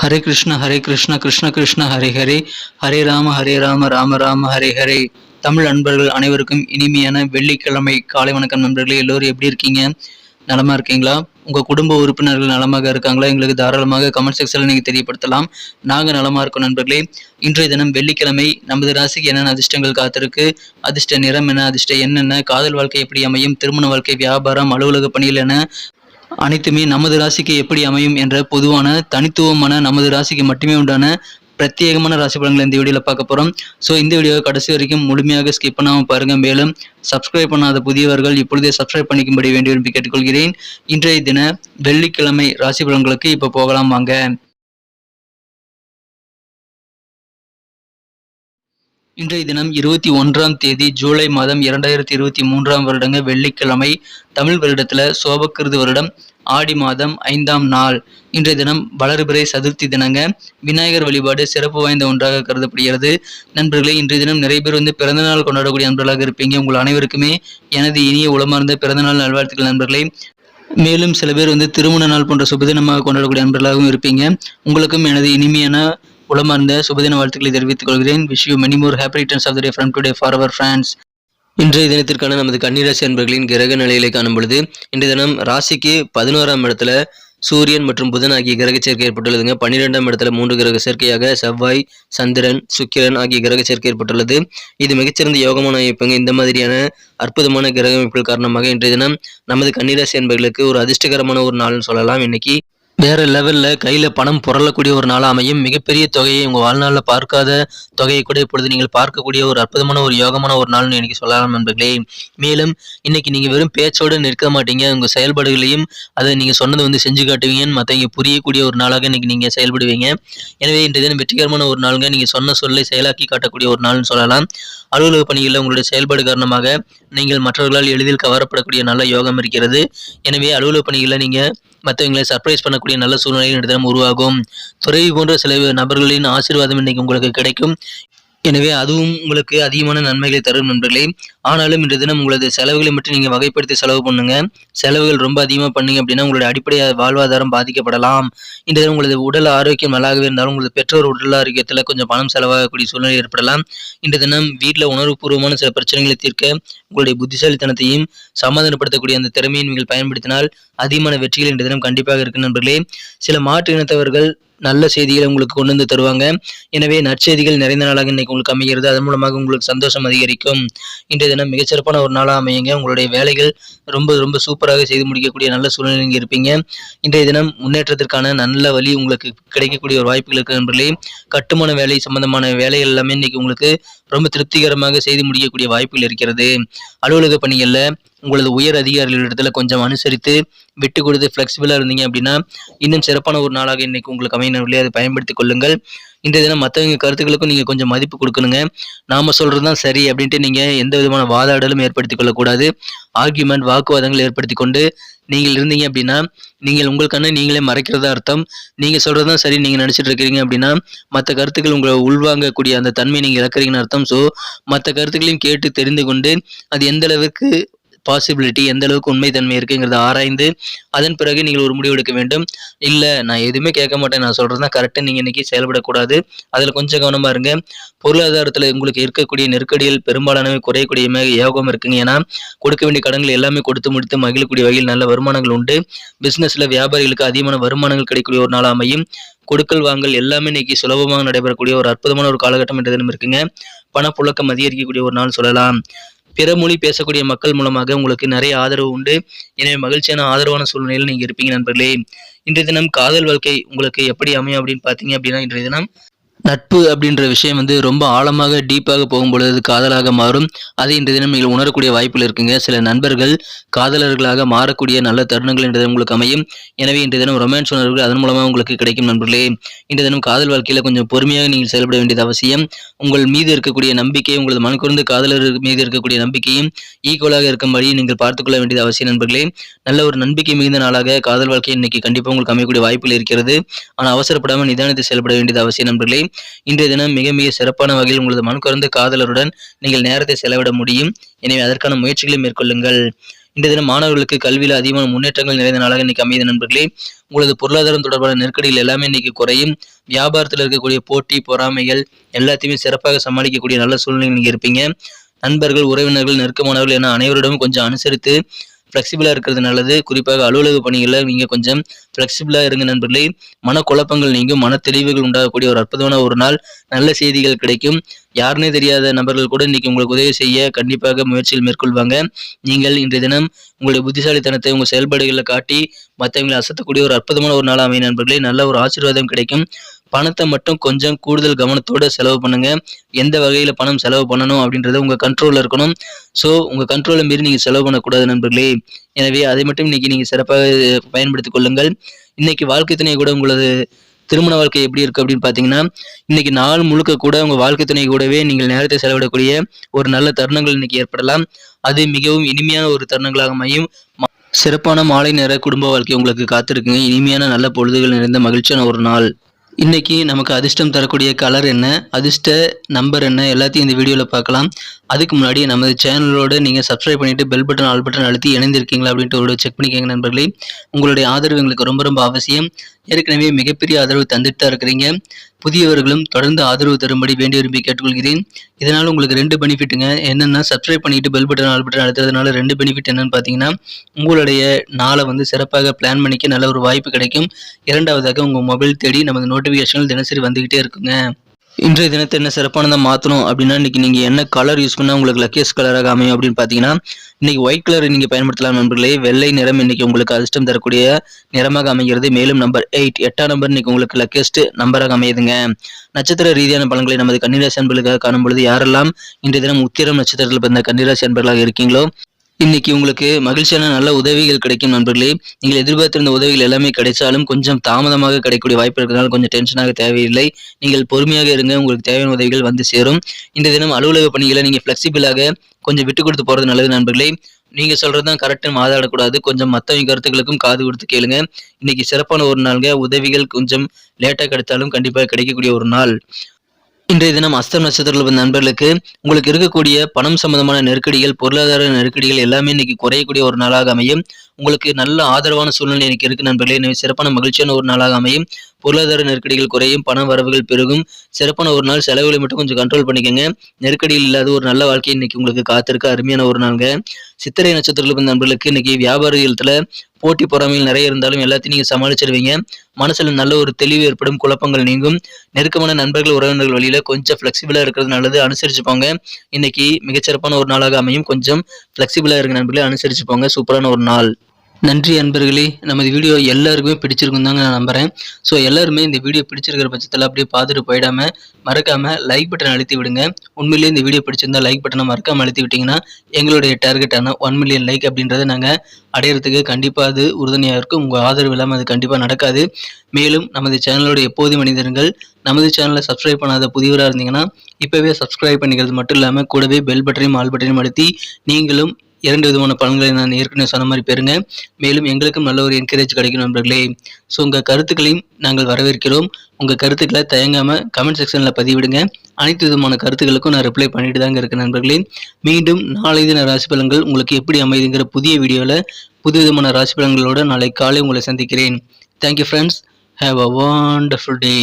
ஹரே கிருஷ்ண கிருஷ்ண கிருஷ்ண ஹரே ஹரே, ஹரே ராம ராம ராம ஹரே ஹரே. தமிழ் நண்பர்கள் அனைவருக்கும் இனிமையான வெள்ளிக்கிழமை காலை வணக்கம் நண்பர்களே. எல்லோரும் எப்படி இருக்கீங்க? நலமா இருக்கீங்களா? உங்க குடும்ப உறுப்பினர்கள் நலமாக இருக்காங்களா? எங்களுக்கு தாராளமாக கமெண்ட் செக்ஷன்ல நீங்க தெரியப்படுத்தலாம். நாங்க நலமா இருக்கோம் நண்பர்களே. இன்றைய தினம் வெள்ளிக்கிழமை. நமது ராசிக்கு என்னென்ன அதிர்ஷ்டங்கள் காத்திருக்கு, அதிர்ஷ்ட நிறம் என்ன, அதிர்ஷ்ட என்னென்ன, காதல் வாழ்க்கை எப்படி அமையும், திருமண வாழ்க்கை, வியாபாரம், அலுவலக பணியில் என அனைத்துமே நமது ராசிக்கு எப்படி அமையும் என்ற பொதுவான தனித்துவமான நமது ராசிக்கு மட்டுமே உண்டான பிரத்யேகமான ராசி பலன்களை இந்த வீடியோவில் பார்க்க போகிறோம். ஸோ இந்த வீடியோவை கடைசி வரைக்கும் முழுமையாக ஸ்கிப் பண்ணாமல் பாருங்கள். மேலும் சப்ஸ்கிரைப் பண்ணாத புதியவர்கள் இப்பொழுதே சப்ஸ்கிரைப் பண்ணிக்கும்படி வேண்டி விரும்பி கேட்டுக்கொள்கிறேன். இன்றைய தின வெள்ளிக்கிழமை ராசி பலன்களுக்கு இப்போ போகலாம் வாங்க. இன்றைய தினம் 21ஆம் தேதி ஜூலை மாதம் 2023ஆம் வருடங்க வெள்ளிக்கிழமை. தமிழ் வருடத்தில் சோபக்கிருது வருடம் ஆடி மாதம் 5ஆம் நாள். இன்றைய தினம் வளர்பிறை சதுர்த்தி தினங்க. விநாயகர் வழிபாடு சிறப்பு வாய்ந்த ஒன்றாக கருதப்படுகிறது. நண்பர்களே, இன்றைய தினம் நிறைய பேர் பிறந்தநாள் கொண்டாடக்கூடிய நண்பர்களாக இருப்பீங்க. உங்கள் அனைவருக்குமே எனது இனிய உளமார்ந்த பிறந்தநாள் நல்வாழ்த்துக்கள் நண்பர்களே. மேலும் சில பேர் திருமண நாள் போன்ற சுபதினமாக கொண்டாடக்கூடிய நண்பர்களாகவும் இருப்பீங்க. உங்களுக்கும் எனது இனிமையான உளமார்ந்த சுபதின வாழ்த்துக்களை தெரிவித்துக் கொள்கிறேன். Wish you many more happy returns of the day from today for our friends. இன்றைய தினத்திற்கான நமது கன்னிராசி அன்பர்களின் கிரக நிலைகளை காணும் பொழுது இன்றைய தினம் ராசிக்கு 11ஆம் இடத்துல சூரியன் மற்றும் புதன் ஆகிய கிரக சேர்க்கை ஏற்பட்டுள்ளதுங்க. 12ஆம் இடத்துல 3 கிரக சேர்க்கையாக செவ்வாய், சந்திரன், சுக்கிரன் ஆகிய கிரக சேர்க்கை ஏற்பட்டுள்ளது. இது மிகச்சிறந்த யோகமான அமைப்புங்க. இந்த மாதிரியான அற்புதமான கிரக அமைப்புகள் காரணமாக இன்றைய தினம் நமது கன்னிராசி அன்பர்களுக்கு ஒரு அதிர்ஷ்டகரமான ஒரு நாள்னு சொல்லலாம். இன்னைக்கு வேற லெவல்ல கையில பணம் புரளக்கூடிய ஒரு நாளாக அமையும். மிகப்பெரிய தொகையை உங்க வாழ்நாளில் பார்க்காத தொகையை கூட இப்பொழுது நீங்கள் பார்க்கக்கூடிய ஒரு அற்புதமான ஒரு யோகமான ஒரு நாள்னு இன்னைக்கு சொல்லலாம் நண்பர்களே. மேலும் இன்னைக்கு நீங்க வெறும் பேச்சோடு நிற்க மாட்டீங்க. உங்க செயல்பாடுகளையும் அதை நீங்க சொன்னது செஞ்சு காட்டுவீங்கன்னு மற்றவங்க புரியக்கூடிய ஒரு நாளாக இன்னைக்கு நீங்க செயல்படுவீங்க. எனவே இன்றைய தினம் வெற்றிகரமான ஒரு நாளுங்க. நீங்க சொன்ன சொல்லை செயலாக்கி காட்டக்கூடிய ஒரு நாள்னு சொல்லலாம். அலுவலக பணிகளில் உங்களுடைய செயல்பாடு காரணமாக நீங்கள் மற்றவர்களால் எளிதில் கவரப்படக்கூடிய நல்ல யோகம் இருக்கிறது. எனவே அலுவலக பணிகளில் நீங்க மற்றவங்களை சர்ப்ரைஸ் பண்ணக்கூடிய நல்ல சூழ்நிலைகள் இந்த தினம் உருவாகும். துறவி போன்ற சில நபர்களின் ஆசீர்வாதம் இன்னைக்கு உங்களுக்கு கிடைக்கும். எனவே அதுவும் உங்களுக்கு அதிகமான நன்மைகளை தரும் நண்பர்களே. ஆனாலும் இன்றைய தினம் உங்களது செலவுகளை மட்டும் நீங்கள் வகைப்படுத்தி செலவு பண்ணுங்க. செலவுகள் ரொம்ப அதிகமாக பண்ணீங்க அப்படின்னா உங்களுடைய அடிப்படை வாழ்வாதாரம் பாதிக்கப்படலாம். இன்றைய தினம் உங்களது உடல் ஆரோக்கியம் நல்லாகவே இருந்தாலும் உங்களது பெற்றோர் உடல் ஆரோக்கியத்தில் கொஞ்சம் பணம் செலவாகக்கூடிய சூழ்நிலை ஏற்படலாம். இன்றைய தினம் வீட்டில் உணர்வுபூர்வமான சில பிரச்சனைகளை தீர்க்க உங்களுடைய புத்திசாலித்தனத்தையும் சமாதானப்படுத்தக்கூடிய அந்த திறமையை நீங்கள் பயன்படுத்தினால் அதிகமான வெற்றிகள் இன்றைய தினம் கண்டிப்பாக இருக்கு நண்பர்களே. சில மாற்று இனத்தவர்கள் நல்ல செய்திகளை உங்களுக்கு கொண்டு வந்து தருவாங்க. எனவே நற்செய்திகள் நிறைந்த நாளாக இன்னைக்கு உங்களுக்கு அமைகிறது. அதன் மூலமாக உங்களுக்கு சந்தோஷம் அதிகரிக்கும். இன்றைய தினம் மிகச்சிறப்பான ஒரு நாளாக அமையுங்க. உங்களுடைய வேலைகள் ரொம்ப ரொம்ப சூப்பராக செய்து முடிக்கக்கூடிய நல்ல சூழ்நிலை இங்கே இருப்பீங்க. இன்றைய தினம் முன்னேற்றத்திற்கான நல்ல வழி உங்களுக்கு கிடைக்கக்கூடிய ஒரு வாய்ப்புகள் இருக்கு நண்பர்களே. கட்டுமான வேலை சம்பந்தமான வேலைகள் எல்லாமே இன்னைக்கு உங்களுக்கு ரொம்ப திருப்திகரமாக செய்து முடிக்கக்கூடிய வாய்ப்புகள் இருக்கிறது. அலுவலக பணிகளில் உங்களது உயர் அதிகாரிகளிடத்துல கொஞ்சம் அனுசரித்து விட்டு கொடுத்து ஃப்ளெக்சிபிளாக இருந்தீங்க அப்படின்னா இன்னும் சிறப்பான ஒரு நாளாக இன்னைக்கு உங்களுக்கு அமையினர்களே அதை பயன்படுத்தி கொள்ளுங்கள். இன்றைய தினம் மற்றவங்க கருத்துக்களுக்கும் நீங்கள் கொஞ்சம் மதிப்பு கொடுக்கணுங்க. நாம சொல்கிறது தான் சரி அப்படின்ட்டு நீங்கள் எந்த விதமான வாதாடலும் ஏற்படுத்தி கொள்ளக்கூடாது. ஆர்கியூமெண்ட் வாக்குவாதங்கள் ஏற்படுத்தி கொண்டு நீங்கள் இருந்தீங்க அப்படின்னா நீங்கள் உங்களுக்கான நீங்களே மறைக்கிறதா அர்த்தம். நீங்கள் சொல்கிறது தான் சரி நீங்கள் நினச்சிட்டு இருக்கிறீங்க அப்படின்னா மற்ற கருத்துக்கள் உங்களை உள்வாங்கக்கூடிய அந்த தன்மை நீங்கள் இழக்கிறீங்கன்னு அர்த்தம். ஸோ மற்ற கருத்துக்களையும் கேட்டு தெரிந்து கொண்டு அது எந்த அளவுக்கு பாசிபிலிட்டி எந்த அளவுக்கு உண்மைத்தன்மை இருக்குங்கிறத ஆராய்ந்து அதன் பிறகு நீங்கள் ஒரு முடிவு எடுக்க வேண்டும். இல்லை நான் எதுவுமே கேட்க மாட்டேன், நான் சொல்கிறது தான் கரெக்டாக நீங்கள் இன்றைக்கி செயல்படக்கூடாது. அதில் கொஞ்சம் கவனமாக இருங்க. பொருளாதாரத்தில் உங்களுக்கு இருக்கக்கூடிய நெருக்கடிகள் பெரும்பாலானவை குறையக்கூடிய யோகம் இருக்குங்க. ஏன்னா கொடுக்க வேண்டிய கடன்கள் எல்லாமே கொடுத்து முடித்து மகிழக்கூடிய வகையில் நல்ல வருமானங்கள் உண்டு. பிஸ்னஸில் வியாபாரிகளுக்கு அதிகமான வருமானங்கள் கிடைக்கக்கூடிய ஒரு நாள் அமையும். கொடுக்கல் வாங்கல் எல்லாமே இன்னைக்கு சுலபமாக நடைபெறக்கூடிய ஒரு அற்புதமான ஒரு காலகட்டம் என்ற தினம் இருக்குங்க. பணப்புழக்கம் அதிகரிக்கக்கூடிய ஒரு நாள் சொல்லலாம். பிற மொழி பேசக்கூடிய மக்கள் மூலமாக உங்களுக்கு நிறைய ஆதரவு உண்டு. எனவே மகிழ்ச்சியான ஆதரவான சூழ்நிலையில் நீங்க இருப்பீங்க நண்பர்களே. இன்றைய தினம் காதல் வாழ்க்கை உங்களுக்கு எப்படி அமையும் அப்படின்னு பார்த்தீங்க அப்படின்னா இன்றைய தினம் நட்பு அப்படின்ற விஷயம் ரொம்ப ஆழமாக டீப்பாக போகும்பொழுது காதலாக மாறும். அதை இன்றைய தினம் நீங்கள் உணரக்கூடிய வாய்ப்புகள் இருக்குங்க. சில நண்பர்கள் காதலர்களாக மாறக்கூடிய நல்ல தருணங்கள் இன்றைய தினம் உங்களுக்கு அமையும். எனவே இன்றைய தினம் ரொமான்ஸ் உணர்வுகள் அதன் மூலமாக உங்களுக்கு கிடைக்கும் நண்பர்களே. இன்றைய தினம் காதல் வாழ்க்கையில் கொஞ்சம் பொறுமையாக நீங்கள் செயல்பட வேண்டியது அவசியம். உங்கள் மீது இருக்கக்கூடிய நம்பிக்கை உங்களது மனக்குறந்த காதலர் மீது இருக்கக்கூடிய நம்பிக்கையும் ஈக்குவலாக இருக்கும்படி நீங்கள் பார்த்துக்கொள்ள வேண்டியது அவசியம் நண்பர்களே. நல்ல ஒரு நம்பிக்கை மிகுந்த நாளாக காதல் வாழ்க்கை இன்னைக்கு கண்டிப்பாக உங்களுக்கு அமையக்கூடிய வாய்ப்புகள் இருக்கிறது. ஆனால் அவசரப்படாமல் நிதானத்தை செயல்பட வேண்டியது அவசியம் நண்பர்களே. இன்றைய தினம் மிக மிக சிறப்பான வகையில் உங்களது மனக்குறந்த காதலருடன் நீங்கள் நேரத்தை செலவிட முடியும். எனவே அதற்கான முயற்சிகளை மேற்கொள்ளுங்கள். இன்றைய தினம் மாணவர்களுக்கு கல்வியில் அதிகமான முன்னேற்றங்கள் நிறைந்த நாளாக இன்னைக்கு அமையுது நண்பர்களே. உங்களது பொருளாதாரம் தொடர்பான நெருக்கடிகள் எல்லாமே இன்னைக்கு குறையும். வியாபாரத்தில் இருக்கக்கூடிய போட்டி பொறாமைகள் எல்லாத்தையுமே சிறப்பாக சமாளிக்கக்கூடிய நல்ல சூழ்நிலை நீங்க இருப்பீங்க. நண்பர்கள், உறவினர்கள், நெருக்கமானவர்கள் என அனைவரிடமும் கொஞ்சம் அனுசரித்து ஃப்ளெக்சிபிளாக இருக்கிறது நல்லது. குறிப்பாக அலுவலக பணிகளில் நீங்கள் கொஞ்சம் ஃப்ளெக்சிபிளாக இருங்க நண்பர்களே. மனக்குழப்பங்கள் நீங்கும், மன தெளிவுகள் உண்டாகக்கூடிய ஒரு அற்புதமான ஒரு நாள். நல்ல செய்திகள் கிடைக்கும். யாருன்னே தெரியாத நபர்கள் கூட இன்னைக்கு உங்களுக்கு உதவி செய்ய கண்டிப்பாக முயற்சிகள் மேற்கொள்வாங்க. நீங்கள் இன்றைய தினம் உங்களுடைய புத்திசாலித்தனத்தை உங்கள் செயல்பாடுகளில் காட்டி மற்றவங்களை அசத்தக்கூடிய ஒரு அற்புதமான ஒரு நாள் அமையும் நண்பர்களே. நல்ல ஒரு ஆசீர்வாதம் கிடைக்கும். பணத்தை மட்டும் கொஞ்சம் கூடுதல் கவனத்தோட செலவு பண்ணுங்க. எந்த வகையில் பணம் செலவு பண்ணணும் அப்படின்றது உங்கள் கண்ட்ரோலில் இருக்கணும். ஸோ உங்கள் கண்ட்ரோலை மீறி நீங்கள் செலவு பண்ணக்கூடாது நண்பர்களே. எனவே அதை மட்டும் இன்னைக்கு நீங்கள் சிறப்பாக பயன்படுத்திக் கொள்ளுங்கள். இன்னைக்கு வாழ்க்கை துணை கூட உங்களது திருமண வாழ்க்கை எப்படி இருக்கு அப்படின்னு பார்த்தீங்கன்னா, இன்னைக்கு நாள் முழுக்க கூட உங்கள் வாழ்க்கை துணை கூடவே நீங்கள் நேரத்தை செலவிடக்கூடிய ஒரு நல்ல தருணங்கள் இன்னைக்கு ஏற்படலாம். அது மிகவும் இனிமையான ஒரு தருணங்களாக அமையும். சிறப்பான மாலை நேர குடும்ப வாழ்க்கை உங்களுக்கு காத்திருக்குங்க. இனிமையான நல்ல பொழுதுகள் நிறைந்த மகிழ்ச்சியான ஒரு நாள். இன்னைக்கு நமக்கு அதிர்ஷ்டம் தரக்கூடிய கலர் என்ன, அதிர்ஷ்ட நம்பர் என்ன, எல்லாத்தையும் இந்த வீடியோவில் பார்க்கலாம். அதுக்கு முன்னாடி நமது சேனலோட நீங்கள் சப்ஸ்கிரைப் பண்ணிட்டு பெல் பட்டன் ஆல் பட்டன் அழுத்தி இணைந்திருக்கீங்களா அப்படின்ட்டு ஒரு செக் பண்ணிக்கோங்க நண்பர்களே. உங்களுடைய ஆதரவு எங்களுக்கு ரொம்ப ரொம்ப அவசியம். ஏற்கனவே மிகப்பெரிய ஆதரவு தந்துட்டு தான் இருக்கிறீங்க. புதியவர்களும் தொடர்ந்து ஆதரவு தரும்படி வேண்டி விரும்பி கேட்டுக்கொள்கிறேன். இதனால் உங்களுக்கு 2 பெனிஃபிட்டுங்க. என்னென்னா, சப்ஸ்கிரைப் பண்ணிட்டு பெல் பட்டன் ஆல் பட்டன் அழுத்துறதுனால 2 பெனிஃபிட் என்னன்னு பார்த்தீங்கன்னா, உங்களுடைய நாளை சிறப்பாக பிளான் பண்ணிக்க நல்ல ஒரு வாய்ப்பு கிடைக்கும். இரண்டாவதாக உங்கள் மொபைல் தேடி நமது நோட்டிஃபிகேஷன்கள் தினசரி வந்துகிட்டே இருக்குங்க. இன்றைய தினத்தை என்ன சிறப்பானதாக மாற்றணும் அப்படின்னா, இன்றைக்கி நீங்கள் என்ன கலர் யூஸ் பண்ணால் உங்களுக்கு லக்கியஸ்ட் கலராக அமையும் அப்படின்னு பார்த்தீங்கன்னா, இன்றைக்கி ஒயிட் கலர் நீங்கள் பயன்படுத்தலாம் நண்பர்களே. வெள்ளை நிறம் இன்றைக்கி உங்களுக்கு அதிர்ஷ்டம் தரக்கூடிய நிறமாக அமைகிறது. மேலும் நம்பர் 8 நம்பர் இன்றைக்கி உங்களுக்கு லக்கியஸ்ட் நம்பராக அமையுதுங்க. நட்சத்திர ரீதியான பலன்களை நமது கன்னிராசி அன்பர்களுக்காக காணும் பொழுது, யாரெல்லாம் இன்றைய தினம் உத்திரம் நட்சத்திரத்தில் பிறந்த கன்னிராசி அன்பர்களாக இருக்கீங்களோ, இன்னைக்கு உங்களுக்கு மகிழ்ச்சியான நல்ல உதவிகள் கிடைக்கும் நண்பர்களே. நீங்கள் எதிர்பார்த்திருந்த உதவிகள் எல்லாமே கிடைச்சாலும் கொஞ்சம் தாமதமாக கிடைக்கக்கூடிய வாய்ப்பு இருக்கிறதுனால கொஞ்சம் டென்ஷனாக தேவையில்லை. நீங்கள் பொறுமையாக இருங்க, உங்களுக்கு தேவையான உதவிகள் வந்து சேரும். இந்த தினம் அலுவலக பணிகளை நீங்கள் ஃப்ளெக்சிபிளாக கொஞ்சம் விட்டு கொடுத்து போகிறது நல்லது நண்பர்களே. நீங்கள் சொல்கிறது தான் கரெக்டுன்னு வாதாடக்கூடாது. கொஞ்சம் மற்றவங்க கருத்துக்களுக்கும் காது கொடுத்து கேளுங்க. இன்னைக்கு சிறப்பான ஒரு நாளுங்க. உதவிகள் கொஞ்சம் லேட்டாக கிடைத்தாலும் கண்டிப்பாக கிடைக்கக்கூடிய ஒரு நாள். இன்றைய தினம் அஸ்தம் நட்சத்திரத்தில் வந்த நண்பர்களுக்கு உங்களுக்கு இருக்கக்கூடிய பணம் சம்பந்தமான நெருக்கடிகள், பொருளாதார நெருக்கடிகள் எல்லாமே இன்னைக்கு குறையக்கூடிய ஒரு நாளாக அமையும். உங்களுக்கு நல்ல ஆதரவான சூழ்நிலை இன்னைக்கு இருக்கு நண்பர்களே. எனவே சிறப்பான மகிழ்ச்சியான ஒரு நாளாக அமையும். பொருளாதார நெருக்கடிகள் குறையும், பண வரவுகள் பெருகும். சிறப்பான ஒரு நாள். செலவுகளை மட்டும் கொஞ்சம் கண்ட்ரோல் பண்ணிக்கோங்க. நெருக்கடியில் இல்லாத ஒரு நல்ல வாழ்க்கை இன்னைக்கு உங்களுக்கு காத்திருக்க அருமையான ஒரு நாளுங்க. சித்திரை நட்சத்திரத்தில் வந்த நண்பர்களுக்கு இன்னைக்கு வியாபாரத்தில் போட்டி பொறாமையில் நிறைய இருந்தாலும் எல்லாத்தையும் நீங்கள் சமாளிச்சிருவீங்க. மனசில் நல்ல ஒரு தெளிவு ஏற்படும், குழப்பங்கள் நீங்கும். நெருக்கமான நண்பர்கள், உறவினர்கள் வழியில் கொஞ்சம் ஃப்ளெக்சிபிளாக இருக்கிறது நல்லது. அனுசரிச்சு போங்க. இன்னைக்கு மிகச்சிறப்பான ஒரு நாளாக அமையும். கொஞ்சம் ஃப்ளெக்சிபிளாக இருக்க நண்பர்களே, அனுசரிச்சு போங்க. சூப்பரான ஒரு நாள். நன்றி அன்பர்களே. நமது வீடியோ எல்லாருக்குமே பிடிச்சிருக்கும் தாங்க நான் நம்புகிறேன். ஸோ எல்லாருமே இந்த வீடியோ பிடிச்சிருக்கிற பட்சத்தில் அப்படியே பார்த்துட்டு போயிடாமல் மறக்காமல் லைக் பட்டன் அழுத்தி விடுங்க. உண்மையிலேயே இந்த வீடியோ பிடிச்சிருந்தா லைக் பட்டனை மறக்காமல் அழுத்தி விட்டிங்கன்னா எங்களுடைய டார்கெட்டான 1 மில்லியன் லைக் அப்படின்றத நாங்கள் அடையிறதுக்கு கண்டிப்பாக அது உறுதுணையாக இருக்கும். உங்கள் ஆதரவு இல்லாமல் அது கண்டிப்பாக நடக்காது. மேலும் நமது சேனலோட எப்போதும் மனிதர்கள் நமது சேனலை சப்ஸ்கிரைப் பண்ணாத புதியவராக இருந்தீங்கன்னா இப்போவே சப்ஸ்கிரைப் பண்ணிக்கிறது மட்டும் இல்லாமல் கூடவே பெல் பட்டனையும் ஆல் பட்டனையும் அழுத்தி நீங்களும் 2 விதமான பலன்களை நான் ஏற்கனவே சொன்ன மாதிரி பெறுங்க. மேலும் எங்களுக்கும் நல்ல ஒரு என்கரேஜ் கிடைக்கும் நண்பர்களே. ஸோ உங்கள் கருத்துக்களையும் நாங்கள் வரவேற்கிறோம். உங்கள் கருத்துக்களை தயங்காமல் கமெண்ட் செக்ஷனில் பதிவிடுங்க. அனைத்து விதமான கருத்துக்களுக்கும் நான் ரிப்ளை பண்ணிட்டு தாங்க இருக்கேன் நண்பர்களே. மீண்டும் நாளை தின ராசி பலன்கள் உங்களுக்கு எப்படி அமைதுங்கிற புதிய வீடியோவில் புது விதமான ராசி பலன்களோடு நாளை காலை உங்களை சந்திக்கிறேன். Thank you friends. Have a wonderful day.